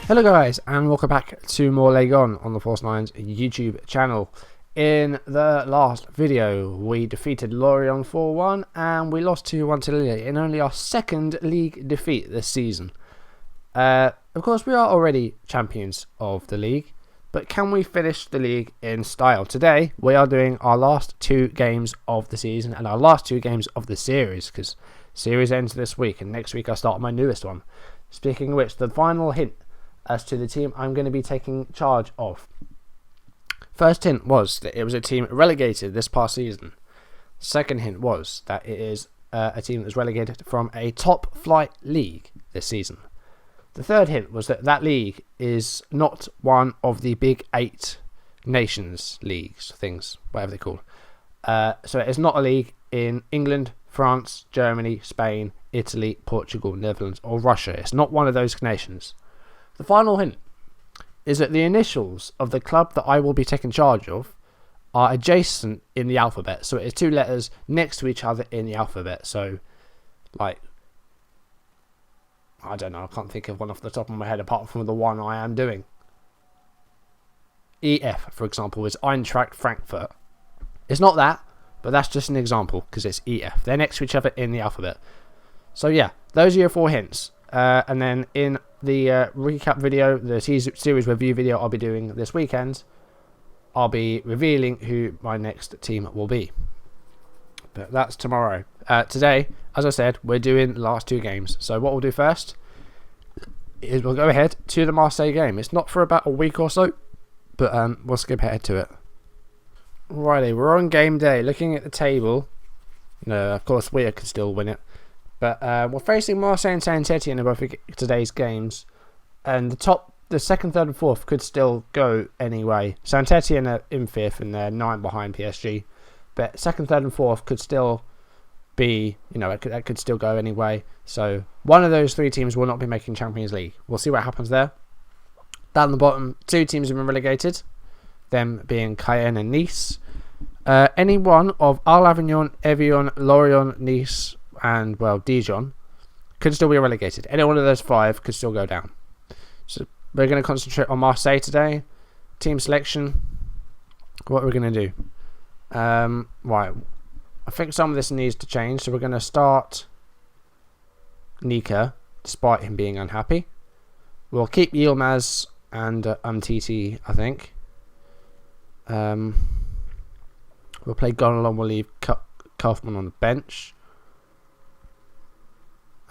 Hello guys, and welcome back to more Leg on the Force 9's YouTube channel. In the last video, we defeated Lorient 4-1 and we lost 2-1 to Lille in only our second league defeat this season. Of course, we are already champions of the league, but can we finish the league in style? Today, we are doing our last two games of the season and our last two games of the series, because series ends this week and next week I start my newest one. Speaking of which, the final hint as to the team I'm going to be taking charge of. First hint was that it was a team relegated this past season. Second hint was that it is a team that was relegated from a top flight league this season. The third hint was that that league is not one of the big 8 nations leagues, things, whatever they're called. So it is not a league in England, France, Germany, Spain, Italy, Portugal, Netherlands or Russia. It's not one of those nations. The final hint is that the initials of the club that I will be taking charge of are adjacent in the alphabet. So it is 2 letters next to each other in the alphabet. So, like, I don't know, I can't think of one off the top of my head apart from the one I am doing. EF, for example, is Eintracht Frankfurt. It's not that, but that's just an example because it's EF. They're next to each other in the alphabet. So yeah, those are your 4 hints. And then in the recap video, the series review video I'll be doing this weekend, I'll be revealing who my next team will be. But that's tomorrow. Today, as I said, we're doing the last 2 games. So what we'll do first is we'll go ahead to the Marseille game. It's not for about a week or so, but we'll skip ahead to it. Righty, we're on game day. Looking at the table, of course, we can still win it. But we're facing Marseille and Saint-Étienne in both today's games. And the second, third and fourth could still go anyway. Saint-Étienne are in 5th and they're 9 behind PSG. But second, third and fourth could still be, it could still go anyway. So one of those 3 teams will not be making Champions League. We'll see what happens there. Down the bottom, 2 teams have been relegated. Them being Cayenne and Nice. Any one of Avignon, Evian, Lorient, Nice and, well, Dijon could still be relegated. Any one of those 5 could still go down. So we're going to concentrate on Marseille today. Team selection. What we're going to do. Right. I think some of this needs to change. So we're going to start Nika, despite him being unhappy. We'll keep Yilmaz and Umtiti, I think. We'll play Gonalon. We'll leave Kaufman on the bench.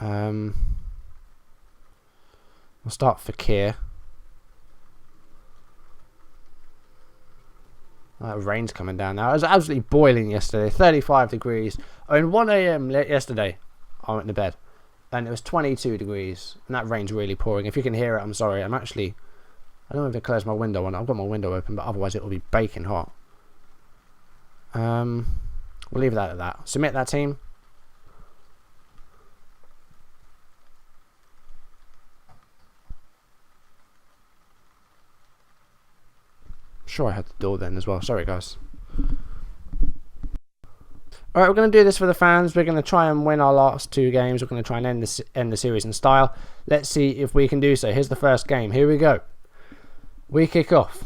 We'll start Fakir. Rain's coming down now. It was absolutely boiling yesterday. 35 degrees. I mean, 1 a.m. yesterday, I went to bed. And it was 22 degrees. And that rain's really pouring. If you can hear it, I'm sorry. I don't know if I close my window or not. I've got my window open, but otherwise it will be baking hot. We'll leave that at that. Submit that team. Sure, I had the door then as well. Sorry, guys. Alright, we're going to do this for the fans. We're going to try and win our last 2 games. We're going to try and end the series in style. Let's see if we can do so. Here's the first game. Here we go. We kick off.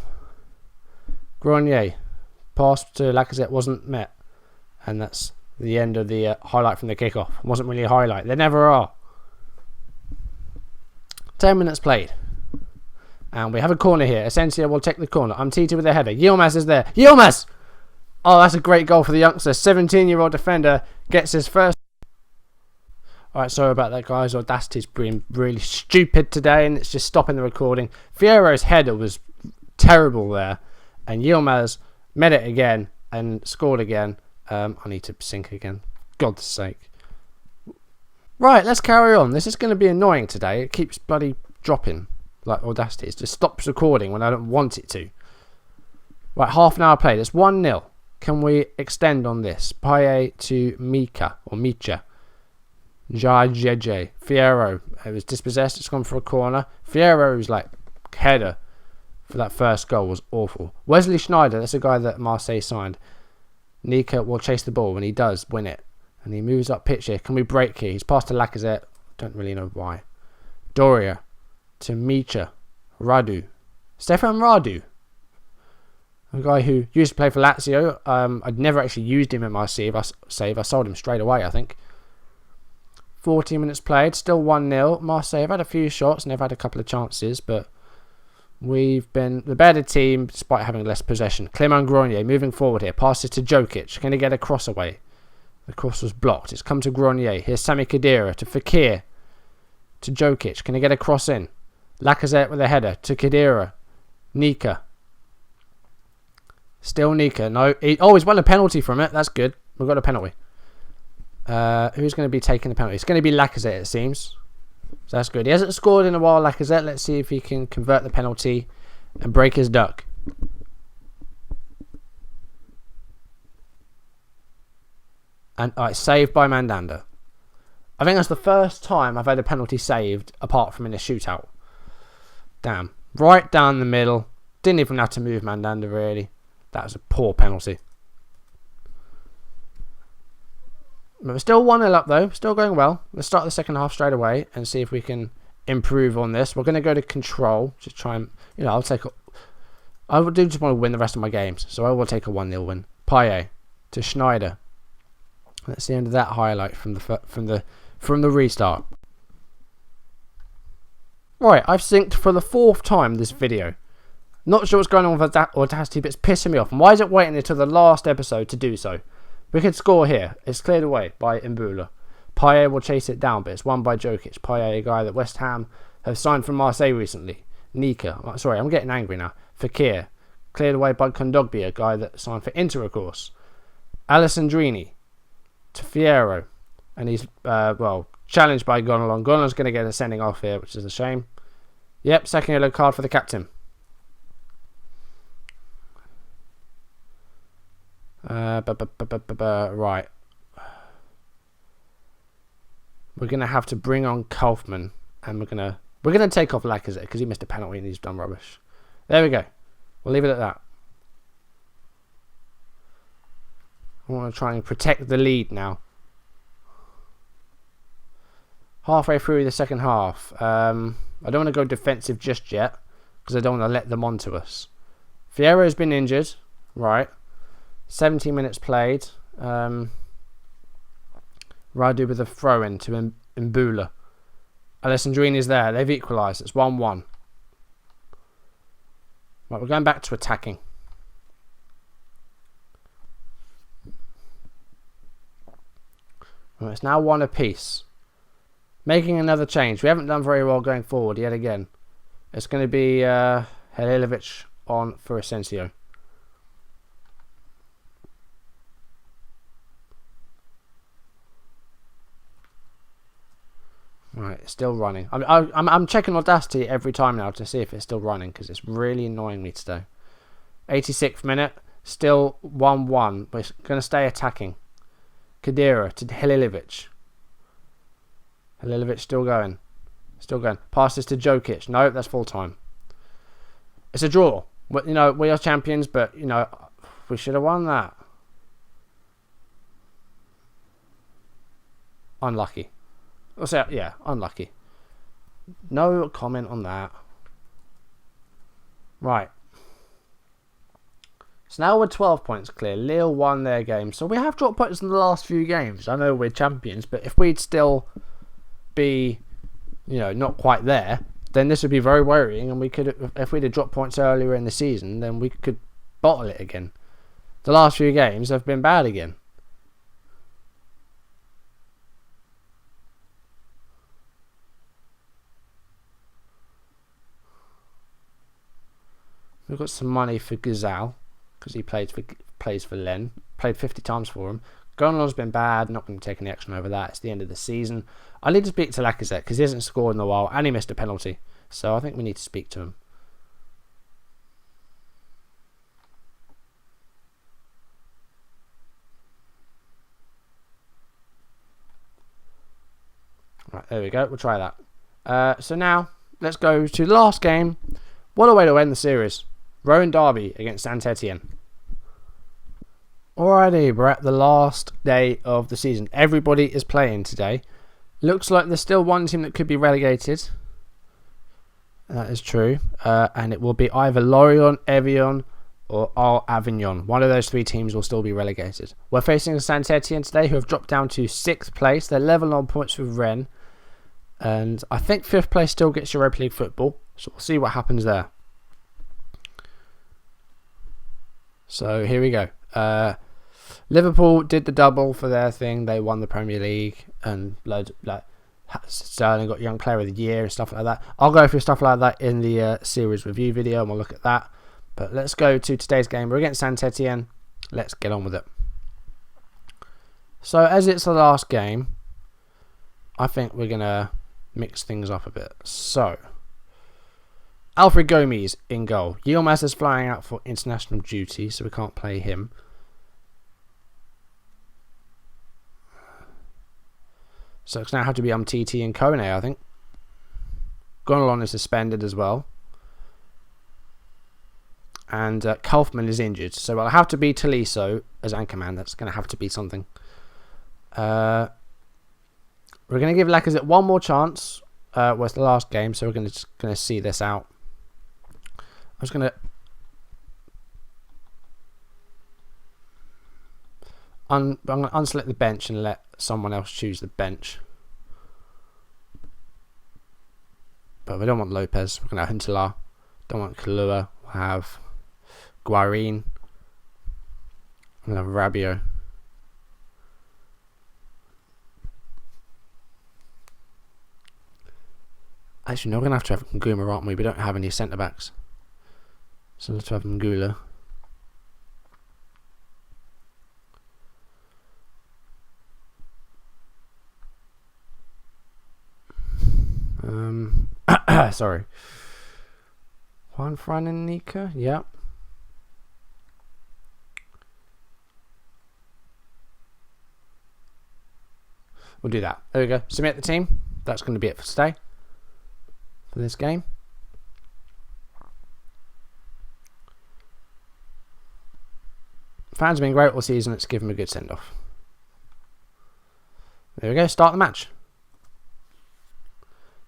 Grenier. Pass to Lacazette wasn't met. And that's the end of the highlight from the kickoff. Wasn't really a highlight. They never are. 10 minutes played. And we have a corner here. Asensio will take the corner. Umtiti with a header. Yilmaz is there. Yilmaz! Oh, that's a great goal for the youngster. 17-year-old defender gets his first. Alright, sorry about that, guys. Audacity's been really stupid today and it's just stopping the recording. Fierro's header was terrible there. And Yilmaz met it again and scored again. I need to sync again. God's sake. Right, let's carry on. This is going to be annoying today. It keeps bloody dropping. Like Audacity, it just stops recording when I don't want it to. Right, half an hour played. It's 1-0. Can we extend on this? Paye to Mika or Micha. Jajeje. Fierro. It was dispossessed. It's gone for a corner. Fierro's header for that first goal was awful. Wesley Schneider. That's a guy that Marseille signed. Nika will chase the ball when he does win it, and he moves up pitch here. Can we break here? He's passed to Lacazette. Don't really know why. Doria to Micha. Radu. Stefan Radu. A guy who used to play for Lazio. I'd never actually used him in my save. I sold him straight away, I think. 14 minutes played. Still 1-0. Marseille have had a few shots and they've had a couple of chances, but we've been the better team despite having less possession. Clement Grenier moving forward here. Passes to Jokic. Can he get a cross away? The cross was blocked. It's come to Grenier. Here's Sami Khedira to Fekir. To Jokic. Can he get a cross in? Lacazette with a header. To Khedira. Nika. Still Nika. No. He's won a penalty from it. That's good. We've got a penalty. Who's going to be taking the penalty? It's going to be Lacazette, it seems. So that's good. He hasn't scored in a while, Lacazette. Let's see if he can convert the penalty and break his duck. And saved by Mandanda. I think that's the first time I've had a penalty saved apart from in a shootout. Damn. Right down the middle. Didn't even have to move Mandanda, really. That was a poor penalty. But we're still 1-0 up, though. Still going well. Let's start the second half straight away and see if we can improve on this. We're going to go to control. Just try and, I do just want to win the rest of my games. So I will take a 1-0 win. Payet to Schneider. That's the end of that highlight from the restart. Right, I've synced for the 4th time this video. Not sure what's going on with that Audacity, but it's pissing me off. And why is it waiting until the last episode to do so? We could score here. It's cleared away by Mbula. Payet will chase it down, but it's won by Jokic. Payet, a guy that West Ham have signed from Marseille recently. Nika. Sorry, I'm getting angry now. Fekir. Cleared away by Kondogbia, a guy that signed for Inter, of course. Alessandrini. To Fierro. And he's, challenged by Gonalon. Gonalon's going to get a sending off here, which is a shame. Yep, second yellow card for the captain. Right. We're going to have to bring on Kaufman. And we're going to take off Lacazette because he missed a penalty and he's done rubbish. There we go. We'll leave it at that. I want to try and protect the lead now. Halfway through the second half. I don't want to go defensive just yet because I don't want to let them onto us. Fierro's been injured. Right. 17 minutes played. Radu with a throw-in to Mbula. Alessandrini's there. They've equalised. It's 1-1. Right, we're going back to attacking. Right, it's now 1 apiece. Making another change. We haven't done very well going forward yet again. It's going to be Halilovic on for Asensio. Right, it's still running. I'm checking Audacity every time now to see if it's still running because it's really annoying me today. 86th minute, still 1-1. We're going to stay attacking. Khedira to Halilovic. Halilovic still going. Still going. Passes to Jokic. No, that's full time. It's a draw. We are champions, but, we should have won that. Unlucky. Unlucky. No comment on that. Right. So now we're 12 points clear. Lille won their game. So we have dropped points in the last few games. I know we're champions, but if we'd still be, not quite there, then this would be very worrying. And we could, if we'd have dropped points earlier in the season, then we could bottle it again. The last few games have been bad again. We've got some money for Gazal because he plays for Len. Played 50 times for him. Gonalon's been bad. Not going to take any action over that. It's the end of the season. I need to speak to Lacazette because he hasn't scored in a while and he missed a penalty. So I think we need to speak to him. Right, there we go. We'll try that. So now, let's go to the last game. What a way to end the series. Rowan Derby against Saint-Étienne. Alrighty, we're at the last day of the season. Everybody is playing today. Looks like there's still one team that could be relegated. That is true. And it will be either Lorient, Evian, or Avignon. One of those three teams will still be relegated. We're facing Saint-Étienne today, who have dropped down to 6th place. They're level on points with Rennes. And I think 5th place still gets Europa League football. So we'll see what happens there. So here we go. Liverpool did the double for their thing. They won the Premier League. And loads of, Sterling got Young Player of the Year and stuff like that. I'll go through stuff like that in the series review video, and we'll look at that. But let's go to today's game. We're against Saint-Étienne. Let's get on with it. So as it's the last game, I think we're going to mix things up a bit. So, Alfred Gomes in goal. Yilmaz is flying out for international duty, so we can't play him. So it's now have to be Umtiti and Kone, I think. Gonalon is suspended as well. And Kaufman is injured. So it'll have to be Tolisso as anchorman. That's going to have to be something. We're going to give Lacazette one more chance. Well, it's the last game, so we're going to see this out. I'm going to unselect the bench and let someone else choose the bench. But we don't want Lopez. We're going to have Huntelaar. Don't want Kalua. We'll have Guarin. We'll have Rabiot. Actually, no, we're going to have Nguma, aren't we? We don't have any centre-backs. So let's have Ngula. Sorry. Juan Fran and Nika, yep. We'll do that. There we go. Submit the team. That's going to be it for today. For this game. Fans have been great all season. Let's give them a good send-off. There we go. Start the match.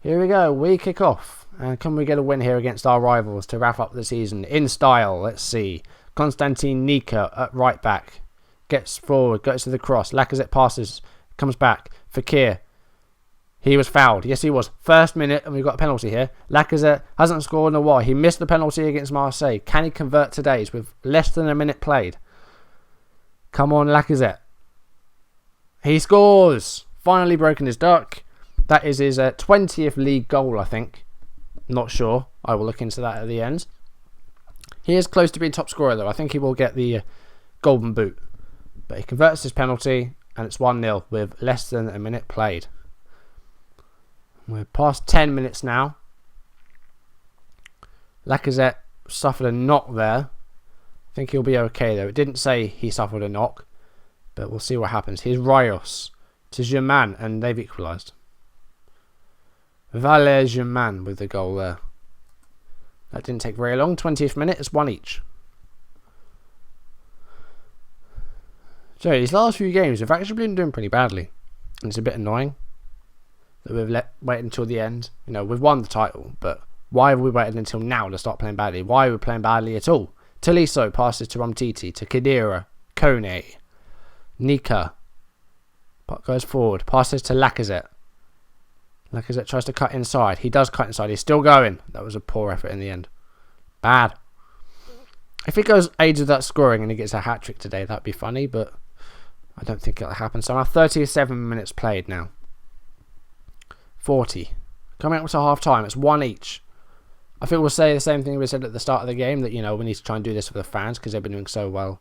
Here we go. We kick off. And can we get a win here against our rivals to wrap up the season in style? Let's see. Konstantin Nika at right back. Gets forward. Goes to the cross. Lacazette passes. Comes back. Fekir. He was fouled. Yes, he was. First minute, and we've got a penalty here. Lacazette hasn't scored in a while. He missed the penalty against Marseille. Can he convert today's with less than a minute played? Come on, Lacazette. He scores. Finally broken his duck. That is his 20th league goal, I think. Not sure. I will look into that at the end. He is close to being top scorer, though. I think he will get the golden boot. But he converts his penalty, and it's 1-0 with less than a minute played. We're past 10 minutes now. Lacazette suffered a knock there. I think he'll be okay, though. It didn't say he suffered a knock, but we'll see what happens. Here's Rios to Germain, and they've equalised. Valère Germain with the goal there. That didn't take very long. 20th minute, it's one each. So these last few games have actually been doing pretty badly. And it's a bit annoying that we've waited until the end. You know, we've won the title, but why have we waited until now to start playing badly? Why are we playing badly at all? Tolisso passes to Umtiti, to Khedira, Kone, Nika. Goes forward, passes to Lacazette. Lacazette tries to cut inside. He does cut inside. He's still going. That was a poor effort in the end. Bad. If he goes ages without scoring and he gets a hat-trick today, that'd be funny, but I don't think it'll happen. So now 37 minutes played now. 40. Coming up to half-time. It's one each. I think we'll say the same thing we said at the start of the game, that, you know, we need to try and do this for the fans because they've been doing so well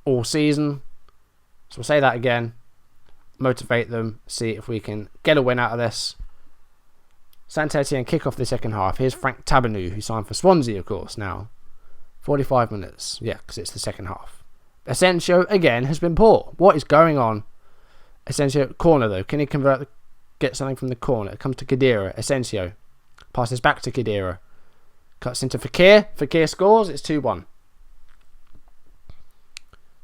all season. So we'll say that again. Motivate them. See if we can get a win out of this. Saint-Étienne kick off the second half. Here's Frank Tabernou, who signed for Swansea, of course, now. 45 minutes. Yeah, because it's the second half. Asensio, again, has been poor. What is going on? Asensio, corner, though. Can he get something from the corner? It comes to Khedira. Asensio passes back to Khedira. Cuts into Fekir. Fekir scores. It's 2-1.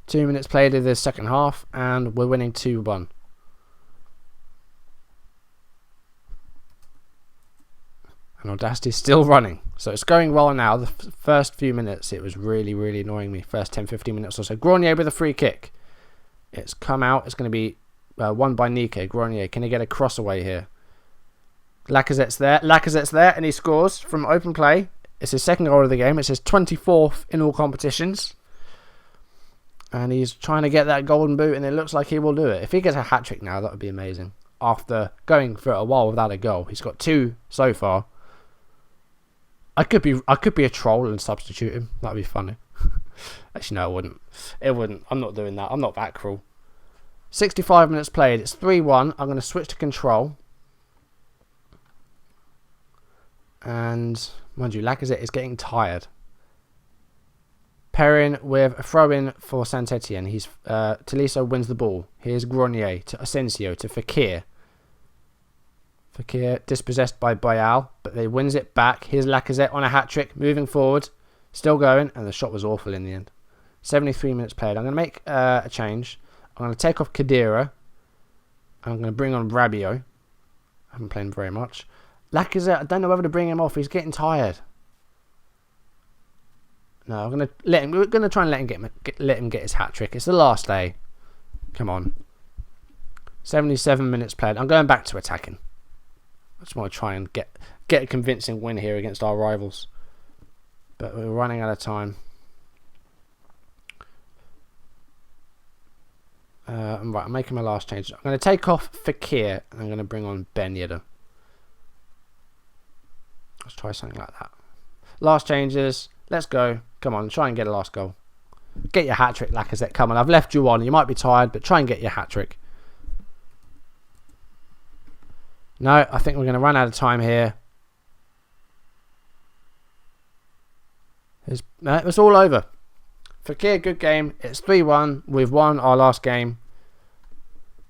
2 minutes played in the second half, and we're winning 2-1. And Audacity's still running. So it's going well now. The first few minutes, it was really, really annoying me. First 10, 15 minutes or so. Grenier with a free kick. It's come out. It's going to be won by Nico. Grenier, can he get a cross away here? Lacazette's there. Lacazette's there, and he scores from open play. It's his second goal of the game. It's his 24th in all competitions. And he's trying to get that golden boot, and it looks like he will do it. If he gets a hat-trick now, that would be amazing. After going for a while without a goal. He's got 2 so far. I could be a troll and substitute him. That'd be funny. Actually, no, I wouldn't. It wouldn't. I'm not doing that. I'm not that cruel. 65 minutes played. It's 3-1. I'm going to switch to control. And, mind you, Lacazette is getting tired. Perrin with a throw-in for Saint-Étienne. Tolisso wins the ball. Here's Grenier to Asensio to Fekir. Fekir dispossessed by Bayal, but they wins it back. Here's Lacazette on a hat-trick, moving forward. Still going, and the shot was awful in the end. 73 minutes played. I'm going to make a change. I'm going to take off Khedira. I'm going to bring on Rabiot. I haven't played him very much. Lacazette, I don't know whether to bring him off. He's getting tired. No, I'm going to let him. We're going to try and let him get his hat trick. It's the last day. Come on. 77 minutes played. I'm going back to attacking. I just want to try and get a convincing win here against our rivals. But we're running out of time. Right, I'm making my last change. I'm going to take off Fekir and I'm going to bring on Ben Yedder. Let's try something like that. Last changes. Let's go. Come on, try and get a last goal. Get your hat trick, Lacazette. Come on, I've left you on. You might be tired, but try and get your hat trick. No, I think we're going to run out of time here. It's all over. Fekir, good game. It's 3-1. We've won our last game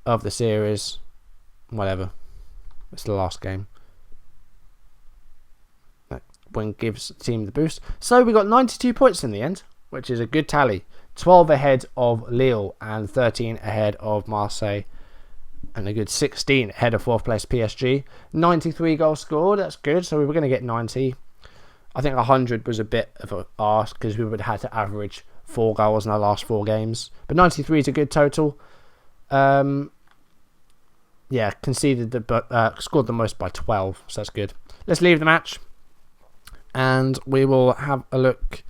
of the series. Whatever. It's the last game. That win gives the team the boost. So we got 92 points in the end, which is a good tally. 12 ahead of Lille and 13 ahead of Marseille. And a good 16 ahead of 4th place PSG. 93 goals scored. That's good. So we were going to get 90. I think 100 was a bit of an ask because we would have had to average 4 goals in our last 4 games. But 93 is a good total. Yeah, conceded scored the most by 12. So that's good. Let's leave the match. And we will have a look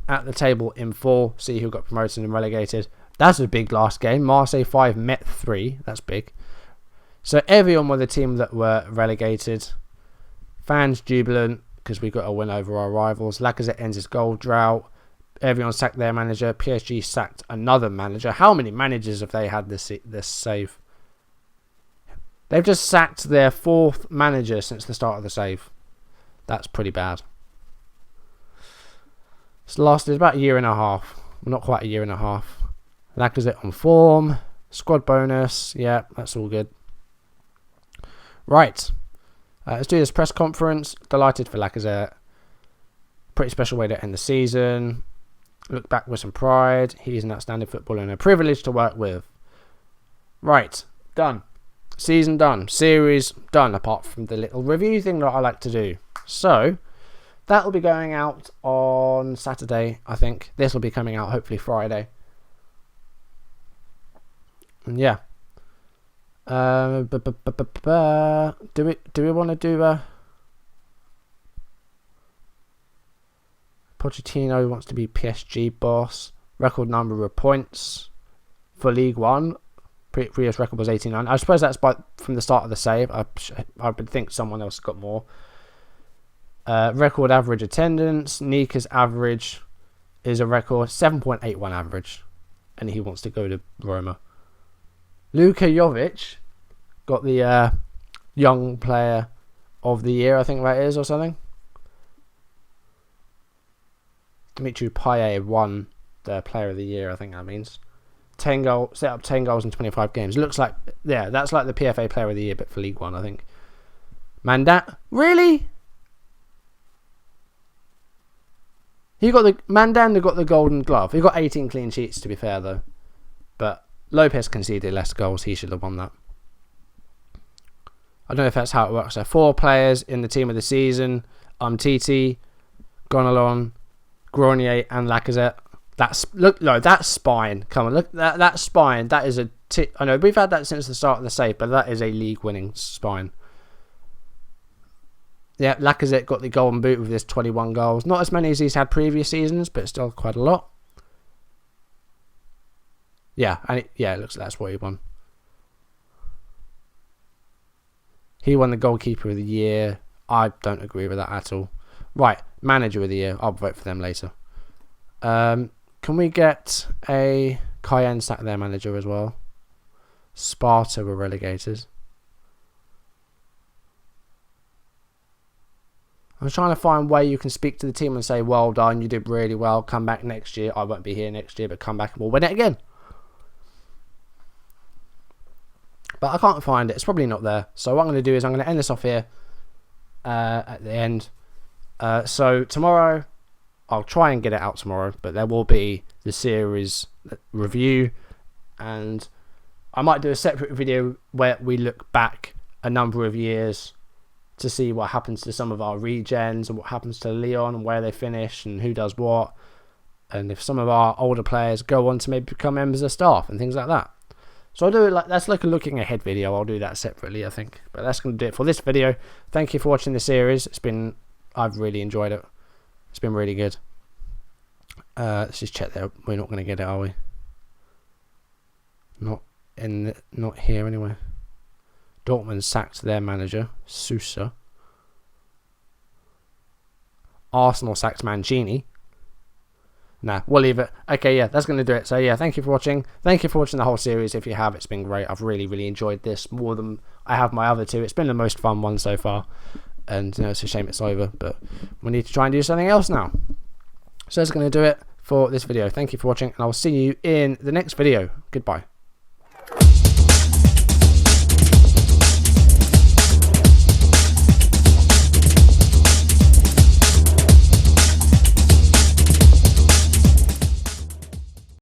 at the table in full. See who got promoted and relegated. That's a big last game. Marseille 5, Met 3. That's big. So everyone were the team that were relegated. Fans jubilant because we got a win over our rivals. Lacazette ends his goal drought. Everyone sacked their manager. PSG sacked another manager. How many managers have they had this save? They've just sacked their 4th manager since the start of the save. That's pretty bad. It's lasted about a year and a half. Not quite a year and a half. Lacazette on form. Squad bonus. Yeah, that's all good. Right. Let's do this press conference. Delighted for Lacazette. Pretty special way to end the season. Look back with some pride. He's an outstanding footballer and a privilege to work with. Right. Done. Season done. Series done, apart from the little review thing that I like to do. So, that will be going out on Saturday, I think. This will be coming out hopefully Friday. And yeah. Do we want to do Pochettino wants to be PSG boss. Record number of points for League One. Previous record was 89. I suppose that's from the start of the save. I would think someone else got more. Record average attendance. Nika's average is a record 7.81 average, and he wants to go to Roma. Luka Jovic got the young player of the year, I think that is, or something. Dimitri Payet won the player of the year, I think that means. 10 goals, set up 10 goals in 25 games. Looks like, yeah, that's like the PFA player of the year, but for League One, I think. Mandat, really? Mandanda got the Golden Glove. He got 18 clean sheets, to be fair, though. But Lopez conceded less goals. He should have won that. I don't know if that's how it works. So 4 players in the team of the season. Titi, Gonalon, Grenier, and Lacazette. That's spine. Come on, look that spine. That is I know we've had that since the start of the save, but that is a league-winning spine. Yeah, Lacazette got the golden boot with his 21 goals. Not as many as he's had previous seasons, but still quite a lot. Yeah, and it looks like that's what he won. He won the goalkeeper of the year. I don't agree with that at all. Right, manager of the year. I'll vote for them later. Can we get a Cayenne sack their manager as well? Sparta were relegated. I'm trying to find where you can speak to the team and say, well done, you did really well, come back next year. I won't be here next year, but come back and we'll win it again. But I can't find it. It's probably not there. So what I'm going to do is I'm going to end this off here at the end. So tomorrow, I'll try and get it out tomorrow, but there will be the series review, and I might do a separate video where we look back a number of years to see what happens to some of our regens and what happens to Leon and where they finish and who does what, and if some of our older players go on to maybe become members of staff and things like that. So I'll do it that's like a looking ahead video. I'll do that separately, I think. But that's going to do it for this video. Thank you for watching the series. I've really enjoyed it. It's been really good. Let's just check there. We're not going to get it, are we? Not here anyway. Dortmund sacked their manager, Sousa. Arsenal sacked Mancini. Nah, we'll leave it. Okay, yeah, that's going to do it. So, yeah, thank you for watching. Thank you for watching the whole series. If you have, it's been great. I've really, really enjoyed this more than I have my other 2. It's been the most fun one so far. And, it's a shame it's over. But we need to try and do something else now. So, that's going to do it for this video. Thank you for watching. And I will see you in the next video. Goodbye.